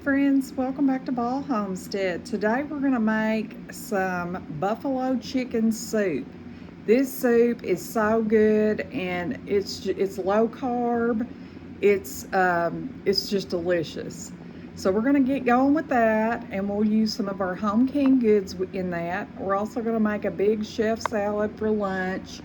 Friends, welcome back to Ball Homestead. Today we're going to make some buffalo chicken soup. This soup is so good and it's low carb. It's just delicious. So we're going to get going with that, and we'll use some of our home canned goods in that. We're also going to make a big chef salad for lunch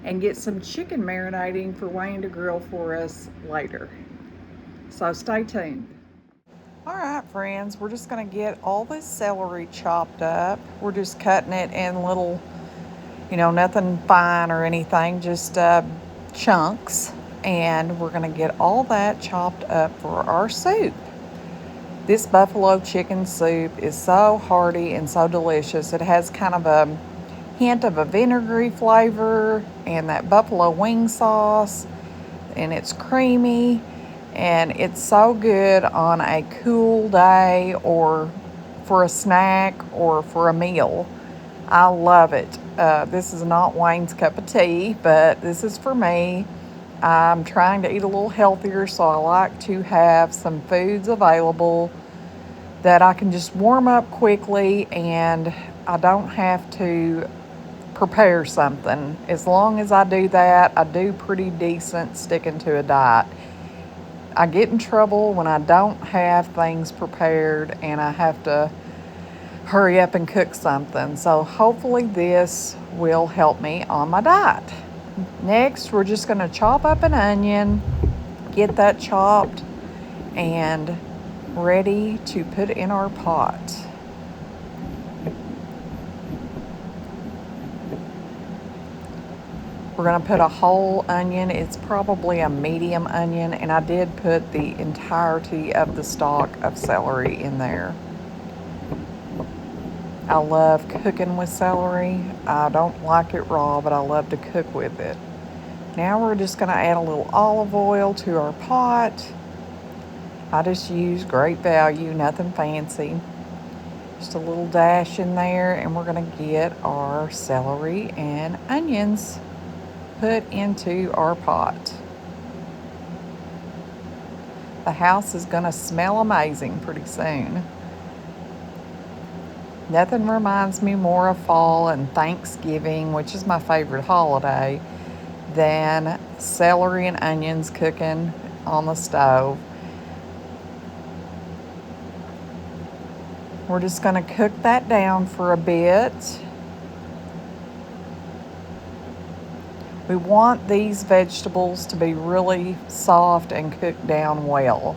and get some chicken marinating for Wayne to grill for us later. So stay tuned. All right, friends, we're just going to get all this celery chopped up. We're just cutting it in little, nothing fine or anything, just chunks. And we're going to get all that chopped up for our soup. This buffalo chicken soup is so hearty and so delicious. It has kind of a hint of a vinegary flavor and that buffalo wing sauce, and it's creamy. And it's so good on a cool day or for a snack or for a meal. I love it. This is not Wayne's cup of tea, but this is for me. I'm trying to eat a little healthier, so I like to have some foods available that I can just warm up quickly and I don't have to prepare something. As long as I do that, I do pretty decent sticking to a diet. I get in trouble when I don't have things prepared and I have to hurry up and cook something. So hopefully this will help me on my diet. Next, we're just going to chop up an onion, get that chopped and ready to put in our pot. We're going to put a whole onion. It's probably a medium onion, and I did put the entirety of the stalk of celery in there. I love cooking with celery. I don't like it raw, but I love to cook with it. Now we're just going to add a little olive oil to our pot. I just use Great Value, nothing fancy. Just a little dash in there, and we're going to get our celery and onions put into our pot. The house is going to smell amazing pretty soon. Nothing reminds me more of fall and Thanksgiving, which is my favorite holiday, than celery and onions cooking on the stove. We're just going to cook that down for a bit. We want these vegetables to be really soft and cooked down well.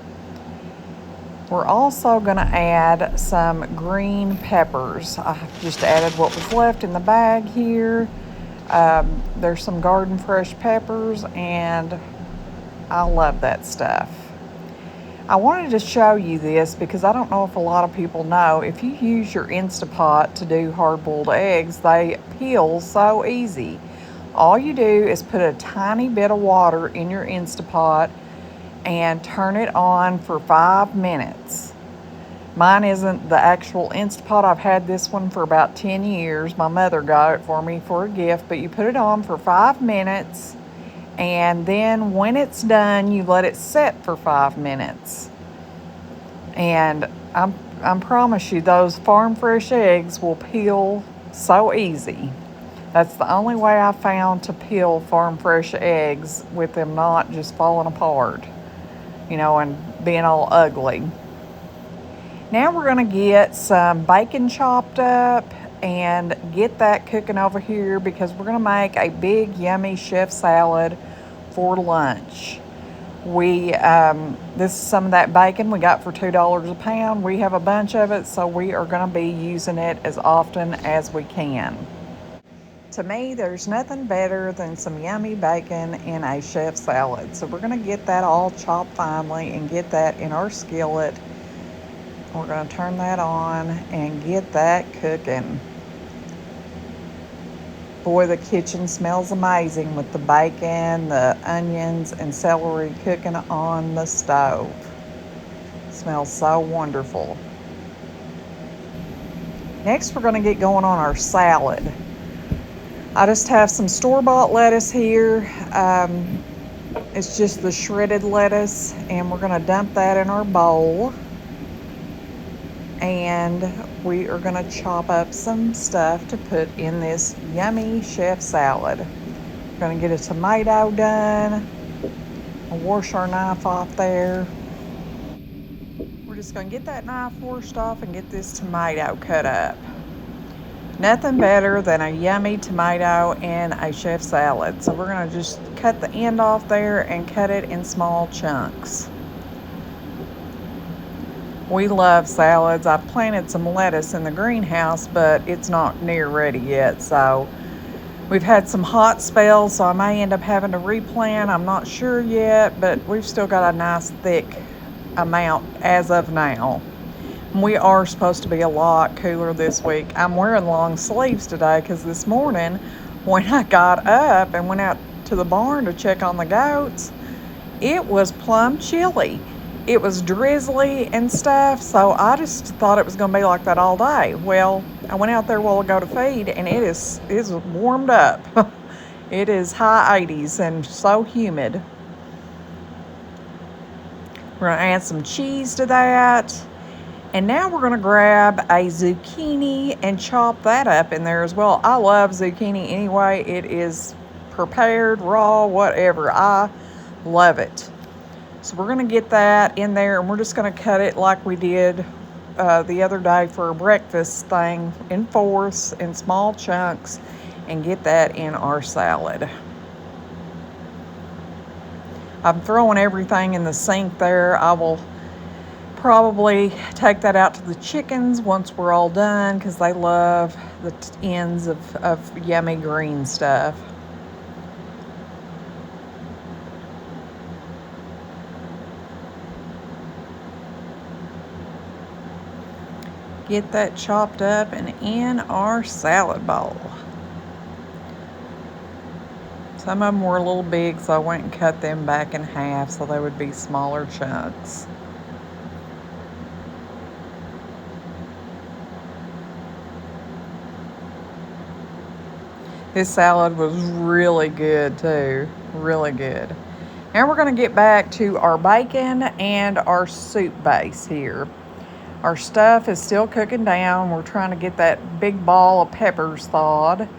We're also going to add some green peppers. I just added what was left in the bag here. There's some garden fresh peppers, and I love that stuff. I wanted to show you this because I don't know if a lot of people know, if you use your Instapot to do hard-boiled eggs, they peel so easy. All you do is put a tiny bit of water in your Instapot and turn it on for 5 minutes. Mine isn't the actual Instapot. I've had this one for about 10 years. My mother got it for me for a gift, but you put it on for 5 minutes, and then when it's done, you let it set for 5 minutes. And I promise you, those farm fresh eggs will peel so easy. That's the only way I found to peel farm fresh eggs with them not just falling apart, and being all ugly. Now we're going to get some bacon chopped up and get that cooking over here because we're going to make a big yummy chef salad for lunch. This is some of that bacon we got for $2 a pound. We have a bunch of it, so we are going to be using it as often as we can. To me, there's nothing better than some yummy bacon in a chef salad. So we're going to get that all chopped finely and get that in our skillet. We're going to turn that on and get that cooking. Boy, the kitchen smells amazing with the bacon, the onions, and celery cooking on the stove. It smells so wonderful. Next, we're going to get going on our salad. I just have some store-bought lettuce here. It's just the shredded lettuce, and we're going to dump that in our bowl. and we are gonna chop up some stuff to put in this yummy chef salad. We're gonna get a tomato done. We'll wash our knife off there. We're just gonna get that knife washed off and get this tomato cut up. Nothing better than a yummy tomato in a chef salad. So we're gonna just cut the end off there and cut it in small chunks. We love salads. I've planted some lettuce in the greenhouse, but it's not near ready yet. So we've had some hot spells, so I may end up having to replant. I'm not sure yet, but we've still got a nice thick amount as of now. We are supposed to be a lot cooler this week. I'm wearing long sleeves today because this morning when I got up and went out to the barn to check on the goats, it was plumb chilly. It was drizzly and stuff, so I just thought it was going to be like that all day. Well, I went out there a while ago to feed, and it's warmed up. It is high 80s and so humid. We're going to add some cheese to that. And now we're going to grab a zucchini and chop that up in there as well. I love zucchini anyway. It is prepared, raw, whatever. I love it. So we're going to get that in there, and we're just going to cut it like we did the other day for a breakfast thing in fourths, in small chunks, and get that in our salad. I'm throwing everything in the sink there. I will probably take that out to the chickens once we're all done because they love the ends of yummy green stuff. Get that chopped up and in our salad bowl. Some of them were a little big, so I went and cut them back in half so they would be smaller chunks. This salad was really good too, really good. Now we're going to get back to our bacon and our soup base here. Our stuff is still cooking down. We're trying to get that big ball of peppers thawed,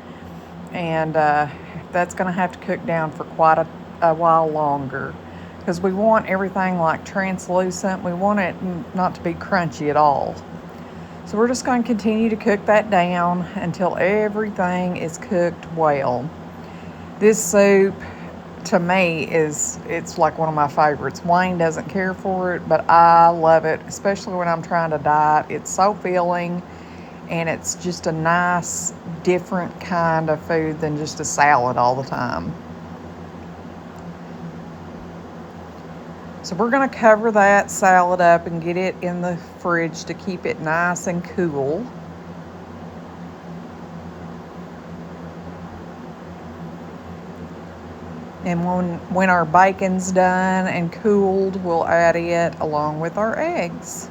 and that's going to have to cook down for quite a while longer because we want everything like translucent. We want it not to be crunchy at all. So we're just going to continue to cook that down until everything is cooked well. This soup, to me, it's like one of my favorites. Wayne doesn't care for it, but I love it, especially when I'm trying to diet. It's so filling, and it's just a nice, different kind of food than just a salad all the time. So we're going to cover that salad up and get it in the fridge to keep it nice and cool. And when our bacon's done and cooled, we'll add it along with our eggs.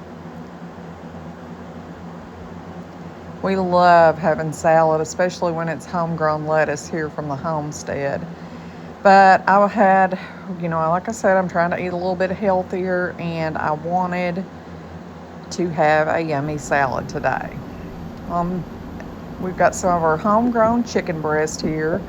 We love having salad, especially when it's homegrown lettuce here from the homestead. But I had, like I said, I'm trying to eat a little bit healthier, and I wanted to have a yummy salad today. We've got some of our homegrown chicken breast here.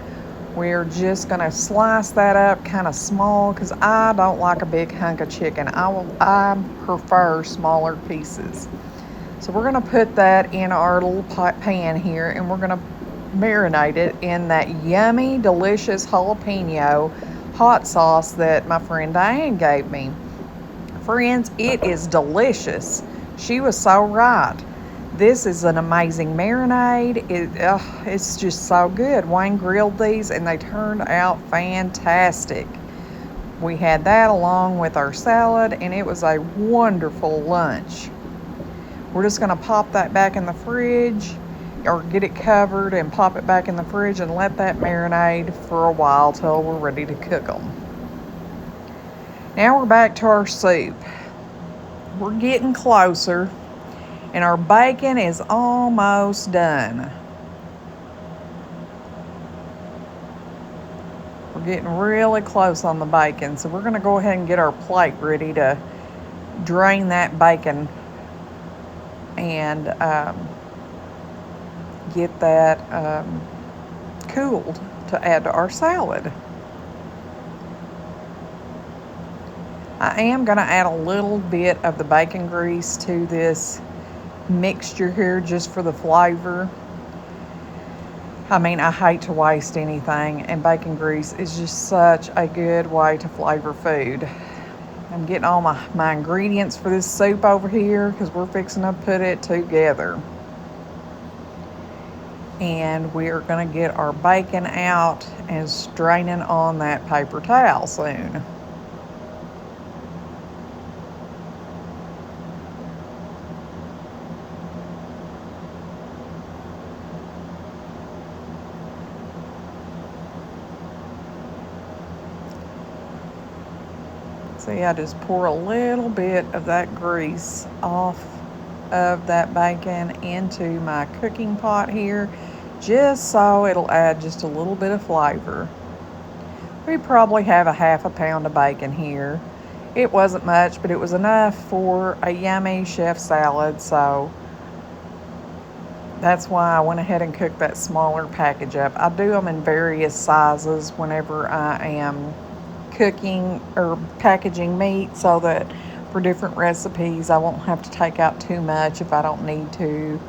We're just going to slice that up kind of small because I don't like a big hunk of chicken. I prefer smaller pieces. So we're going to put that in our little pan here, and we're going to marinate it in that yummy, delicious jalapeno hot sauce that my friend Diane gave me. Friends, it is delicious. She was so right. This is an amazing marinade. It's just so good. Wayne grilled these and they turned out fantastic. We had that along with our salad, and it was a wonderful lunch. We're just going to pop that back in the fridge, or get it covered and pop it back in the fridge and let that marinate for a while till we're ready to cook them. Now we're back to our soup. We're getting closer, and our bacon is almost done. We're getting really close on the bacon, so we're going to go ahead and get our plate ready to drain that bacon and get that cooled to add to our salad. I am going to add a little bit of the bacon grease to this mixture here just for the flavor. I mean, I hate to waste anything, and bacon grease is just such a good way to flavor food. I'm getting all my ingredients for this soup over here because we're fixing to put it together. And we are going to get our bacon out and straining on that paper towel soon. See, I just pour a little bit of that grease off of that bacon into my cooking pot here, just so it'll add just a little bit of flavor. We probably have a half a pound of bacon here. It wasn't much, but it was enough for a yummy chef salad, so that's why I went ahead and cooked that smaller package up. I do them in various sizes whenever I am cooking or packaging meat, so that for different recipes I won't have to take out too much if I don't need to,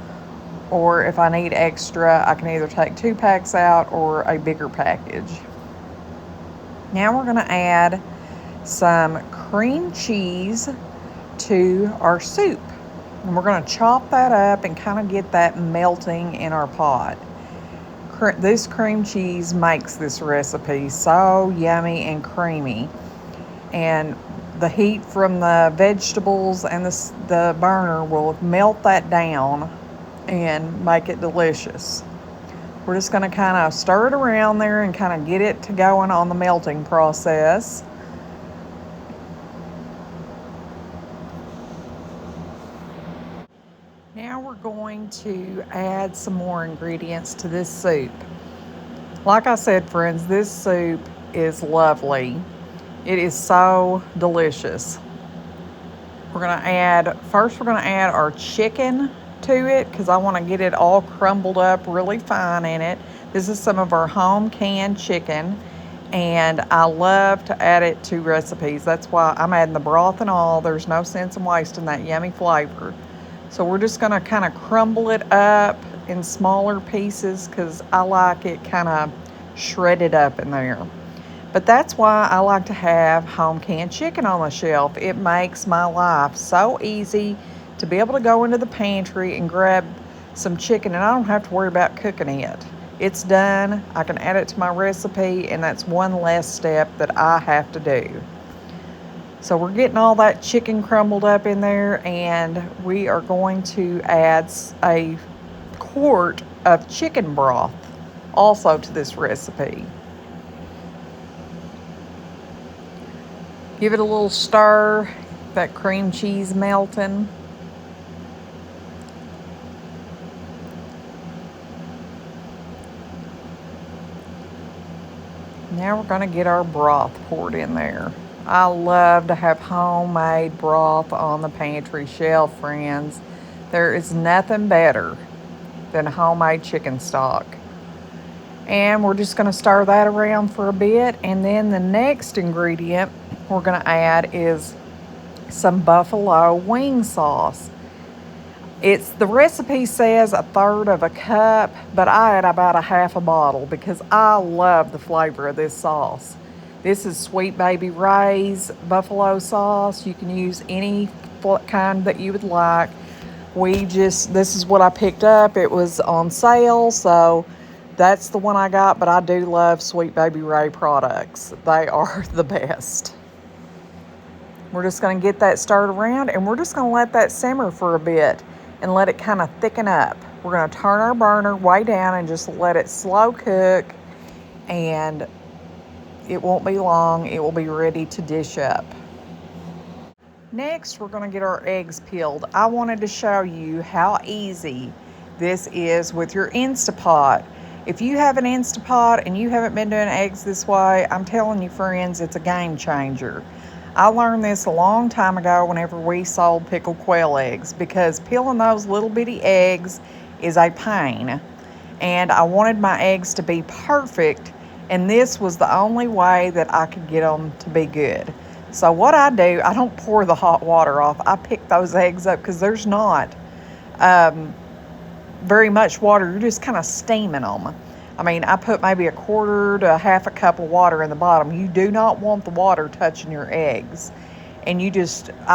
or if I need extra I can either take 2 packs out or a bigger package. Now we're going to add some cream cheese to our soup, and we're going to chop that up and kind of get that melting in our pot. This cream cheese makes this recipe so yummy and creamy, and the heat from the vegetables and the burner will melt that down and make it delicious. We're just going to kind of stir it around there and kind of get it to going on the melting process. Now we're going to add some more ingredients to this soup. Like I said, friends, this soup is lovely. It is so delicious. We're going to add our chicken to it because I want to get it all crumbled up really fine in it. This is some of our home canned chicken, and I love to add it to recipes. That's why I'm adding the broth and all. There's no sense in wasting that yummy flavor. So we're just going to kind of crumble it up in smaller pieces because I like it kind of shredded up in there. But that's why I like to have home canned chicken on the shelf. It makes my life so easy to be able to go into the pantry and grab some chicken, and I don't have to worry about cooking it. It's done. I can add it to my recipe, and that's one less step that I have to do. So we're getting all that chicken crumbled up in there, and we are going to add a quart of chicken broth also to this recipe. Give it a little stir, that cream cheese melting. Now we're going to get our broth poured in there. I love to have homemade broth on the pantry shelf, friends. There is nothing better than homemade chicken stock. And we're just going to stir that around for a bit. And then the next ingredient we're going to add is some buffalo wing sauce. The recipe says 1/3 of a cup, but I add about 1/2 a bottle because I love the flavor of this sauce. This is Sweet Baby Ray's buffalo sauce. You can use any kind that you would like. This is what I picked up. It was on sale, so that's the one I got, but I do love Sweet Baby Ray products. They are the best. We're just going to get that stirred around, and we're just going to let that simmer for a bit and let it kind of thicken up. We're going to turn our burner way down and just let it slow cook, and it won't be long. It will be ready to dish up. Next, we're going to get our eggs peeled. I wanted to show you how easy this is with your Instapot. If you have an Instapot and you haven't been doing eggs this way, I'm telling you, friends, it's a game changer. I learned this a long time ago whenever we sold pickled quail eggs, because peeling those little bitty eggs is a pain. And I wanted my eggs to be perfect, and this was the only way that I could get them to be good. So what I do, I don't pour the hot water off. I pick those eggs up because there's not very much water. You're just kind of steaming them. I mean, I put maybe a quarter to half a cup of water in the bottom. You do not want the water touching your eggs. And I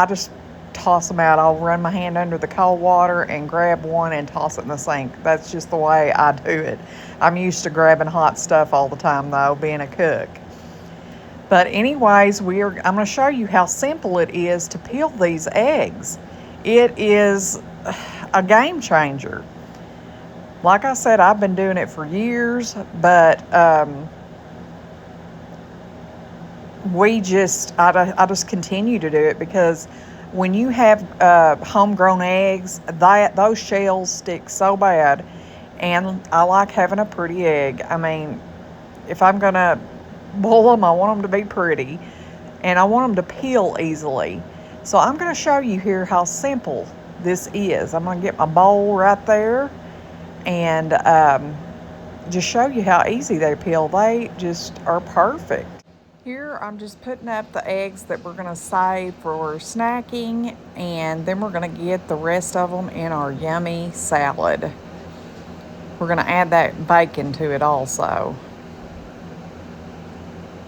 just toss them out. I'll run my hand under the cold water and grab one and toss it in the sink. That's just the way I do it. I'm used to grabbing hot stuff all the time, though, being a cook. But anyways, I'm going to show you how simple it is to peel these eggs. It is a game changer. Like I said, I've been doing it for years, but I just continue to do it, because when you have homegrown eggs, those shells stick so bad, and I like having a pretty egg. I mean, if I'm gonna boil them, I want them to be pretty, and I want them to peel easily. So I'm going to show you here how simple this is. I'm going to get my bowl right there and just show you how easy they peel. They just are perfect. Here I'm just putting up the eggs that we're going to save for snacking, and then we're going to get the rest of them in our yummy salad. We're going to add that bacon to it also.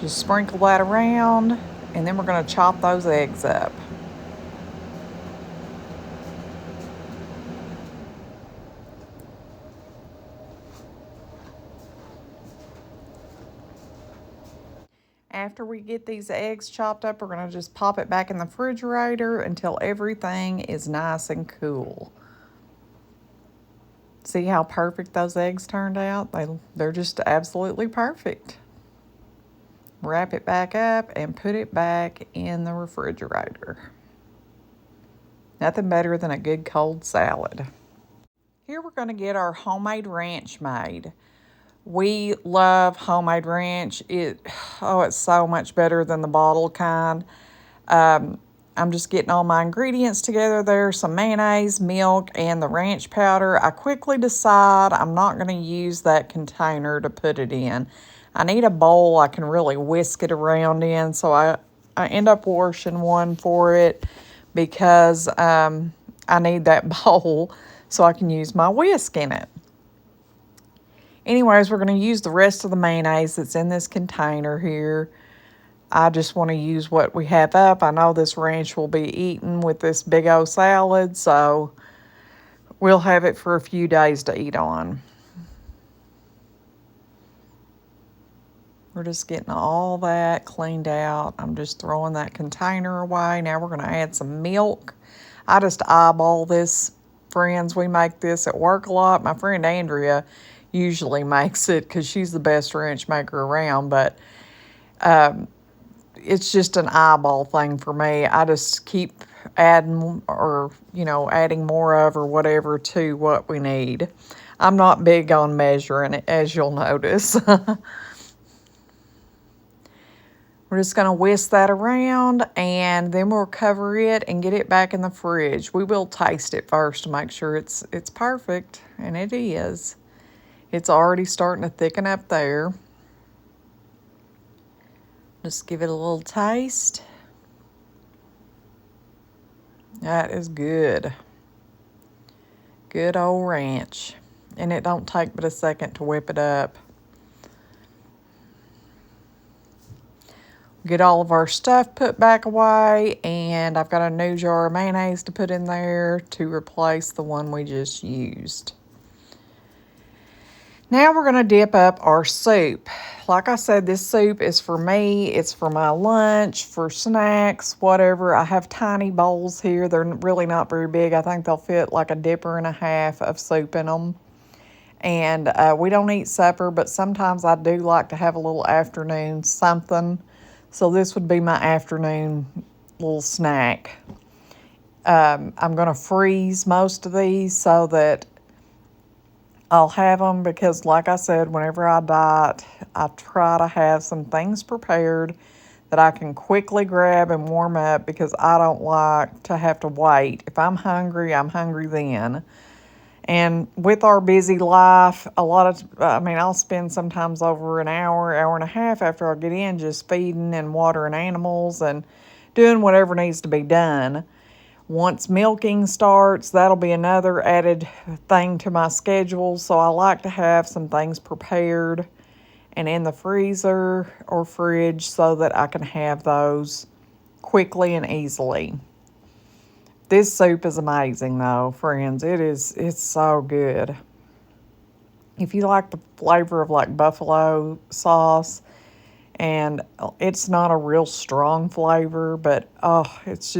Just sprinkle that around, and then we're going to chop those eggs up. After we get these eggs chopped up, we're going to just pop it back in the refrigerator until everything is nice and cool. See how perfect those eggs turned out? They're just absolutely perfect. Wrap it back up and put it back in the refrigerator. Nothing better than a good cold salad. Here we're going to get our homemade ranch made. We love homemade ranch. It's so much better than the bottled kind. I'm just getting all my ingredients together there, some mayonnaise, milk, and the ranch powder. I quickly decide I'm not going to use that container to put it in. I need a bowl I can really whisk it around in, so I end up washing one for it, because I need that bowl so I can use my whisk in it. Anyways, we're going to use the rest of the mayonnaise that's in this container here. I just want to use what we have up. I know this ranch will be eaten with this big old salad, so we'll have it for a few days to eat on. We're just getting all that cleaned out. I'm just throwing that container away. Now we're going to add some milk. I just eyeball this, friends. We make this at work a lot. My friend Andrea usually makes it because she's the best ranch maker around, but it's just an eyeball thing for me. I just keep adding, or adding more of or whatever to what we need. I'm not big on measuring it, as you'll notice. We're just going to whisk that around, and then we'll cover it and get it back in the fridge. We will taste it first to make sure it's perfect, and it is. It's already starting to thicken up there. Just give it a little taste. That is good. Good old ranch. And it don't take but a second to whip it up. Get all of our stuff put back away, and I've got a new jar of mayonnaise to put in there to replace the one we just used. Now we're going to dip up our soup. Like I said, this soup is for me. It's for my lunch, for snacks, whatever. I have tiny bowls here. They're really not very big. I think they'll fit like a dipper and a half of soup in them. And we don't eat supper, but sometimes I do like to have a little afternoon something. So this would be my afternoon little snack. I'm going to freeze most of these so that I'll have them, because like I said, whenever I diet, I try to have some things prepared that I can quickly grab and warm up because I don't like to have to wait. If I'm hungry then. And with our busy life, I'll spend sometimes over an hour, hour and a half after I get in just feeding and watering animals and doing whatever needs to be done. Once milking starts, that'll be another added thing to my schedule. So I like to have some things prepared and in the freezer or fridge so that I can have those quickly and easily. This soup is amazing though, friends. It's so good. If you like the flavor of like buffalo sauce, and it's not a real strong flavor, but it's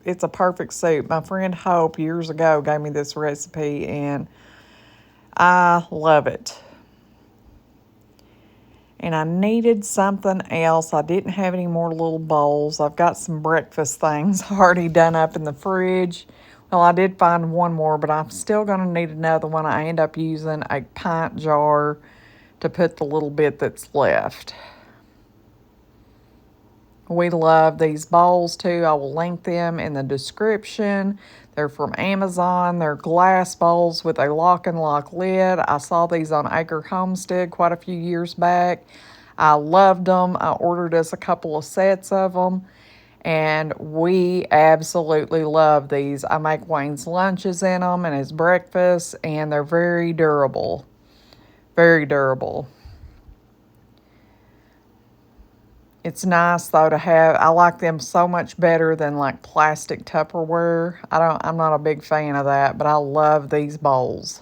a perfect soup. My friend Hope years ago gave me this recipe and I love it. And I needed something else. I didn't have any more little bowls. I've got some breakfast things already done up in the fridge. Well, I did find one more, but I'm still going to need another one. I end up using a pint jar to put the little bit that's left. We love these bowls too. I will link them in the description. They're from Amazon. They're glass bowls with a lock and lock lid. I saw these on Acre Homestead quite a few years back. I loved them. I ordered us a couple of sets of them. And we absolutely love these. I make Wayne's lunches in them and his breakfast. And they're very durable. Very durable. It's nice though to have. I like them so much better than like plastic Tupperware. I'm not a big fan of that, but I love these bowls.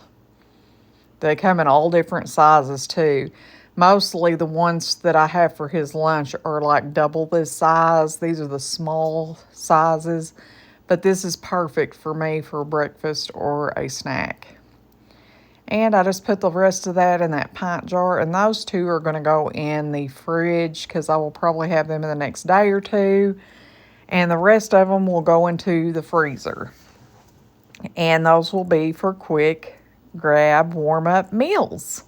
They come in all different sizes too. Mostly the ones that I have for his lunch are like double this size. These are the small sizes, but this is perfect for me for breakfast or a snack. And I just put the rest of that in that pint jar. And those two are going to go in the fridge because I will probably have them in the next day or two. And the rest of them will go into the freezer. And those will be for quick grab, warm up meals.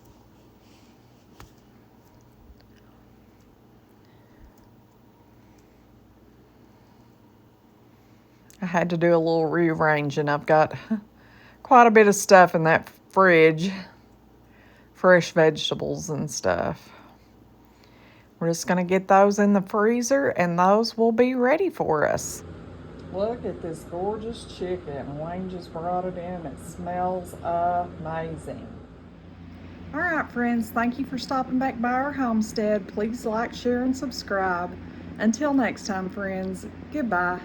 I had to do a little rearranging. I've got quite a bit of stuff in that fridge. Fresh vegetables and stuff. We're just going to get those in the freezer and those will be ready for us. Look at this gorgeous chicken. Wayne just brought it in. It smells amazing. All right, friends, thank you for stopping back by our homestead. Please like, share, and subscribe. Until next time, friends, goodbye.